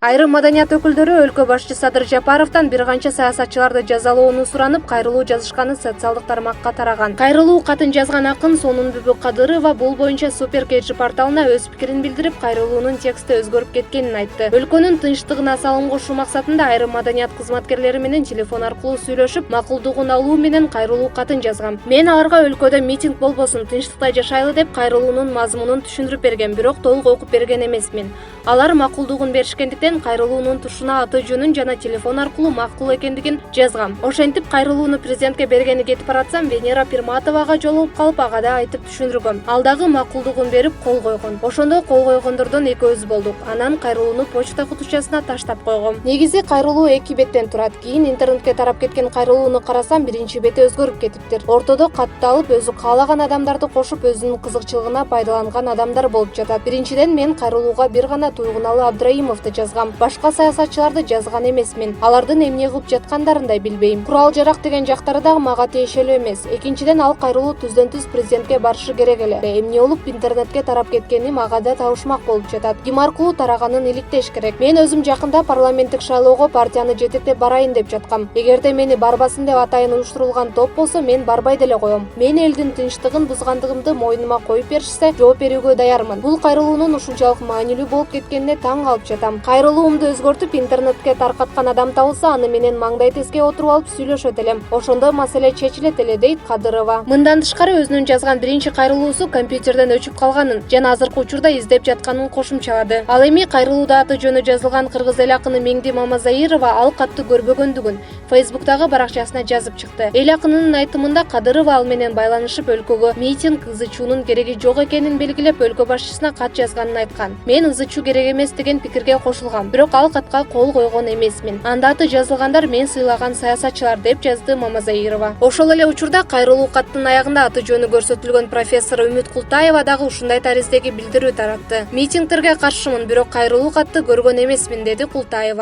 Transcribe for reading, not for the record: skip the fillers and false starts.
Айрым маданият өкүлдөрү өлкө башчысы Садыр Жапаровдон бир канча саясатчыларды жазалоону суранып, кайрылуу жазышканы социалдык тармакка тараган. Кайрылуу катын жазган акын Сонунбүбү Кадырова бул боюнча Супер KG порталына өз пикирин билдирип, кайрылуунун тексти өзгөрүп кеткенин айтты. Өлкөнүн тынчтыгына салым кошуу максатында айрым маданият кызматкерлери менен телефон аркылуу сүйлөшүп, макулдугун алуу менен кайрылуу катын жазгам. Мен аларга өлкөдө митинг болбосун, тынчтыкта жашайлы деп кайрылуунун мазмунун түшүндүрүп берген, бирок толук окуп берген эмесмин. Алар макулдугун беришкендиктен кайрылуунун тушуна аты жөнүн жана телефон аркылуу макул экендигин жазгам. Ошентип кайрылууну президентке бергени кетип баратсам, Венера Пирматовага жолугуп калып, ага да айтып түшүндүргөм. Ал дагы макулдугун берип кол койгон. Ошондо кол койгондордон экөөбүз болдук. Анан кайрылууну почта кутучасына таштап койгом. Негизи кайрылуу 2 беттен турат. Кийин интернетке тарап кеткен кайрылууну карасам, биринчи бети өзгөрүп кетиптир. Ортодо катты алып, өзү каалаган адамдарды кошуп, өзүнүн кызыкчылыгына пайдаланган адамдар болуп жатат. Биринчиден, мен кайрылууга бир гана Туйгуналы Абдраимовду жазгам. Башка саясатчыларды жазган эмесмин. Алардын эмне кылып жаткандарын да билбейм. Курал-жарак деген жактары дагы мага тиешелүү эмес. Экинчиден, ал кайрылуу түздөн-түз президентке барышы керек эле. Эмне болуп интернетке тарап кеткени мага да табышмак болуп жатат. Ким аркылуу тараганын иликтеш керек. Мен өзүм жакында парламенттик шайлоого партияны жетектеп барайын деп жаткам. Эгерде мени барбасын деп атайын уюштурулган топ болсо, мен барбай деле коем. Мен элдин тынчтыгын бузгандыгымды мойнума коюп беришсе, жооп берүүгө даярмын. Бул кайрылуунун ушунчалык маанилүү болуп кеткенине таң калып жатам. Кайрылуумду өзгөртүп интернетке таркаткан адам табылса, аны менен маңдай теске отуруп алып сүйлөшөт элем. Ошондо маселе чечилет эле, дейт Кадырова. Мындан тышкары өзүнүн жазган биринчи кайрылуусу компьютерден өчүп калганын жана азыркы учурда издеп жатканын кошумчалады. Ал эми кайрылууда аты жөнү жазылган кыргыз эл акыны Меңди Мамазаирова ал катты көрбөгөндүгүн Фейсбуктагы баракчасына жазып чыкты. Эл акынынын айтымында Кадырова ал менен байланышып, өлкөгө митинг, ызычуунун кереги жок экенин белгилеп, өлкө башчысына кат жазганын айткан. Мен ызычуу керек эмес деген пикирге кошулгам, бирок ал катка кол койгон эмесмин. Анда аты жазылгандар мен сыйлаган саясатчылар, деп жазды Мамазаирова. Ошол эле учурда кайрылуу каттын аягында аты жөнү көрсөтүлгөн профессор Үмүт Култаева дагы ушундай тариздеги билдирүү таратты. Митингтерге каршымын, бирок кайрылуу катты көргөн эмесмин, деди Култаева.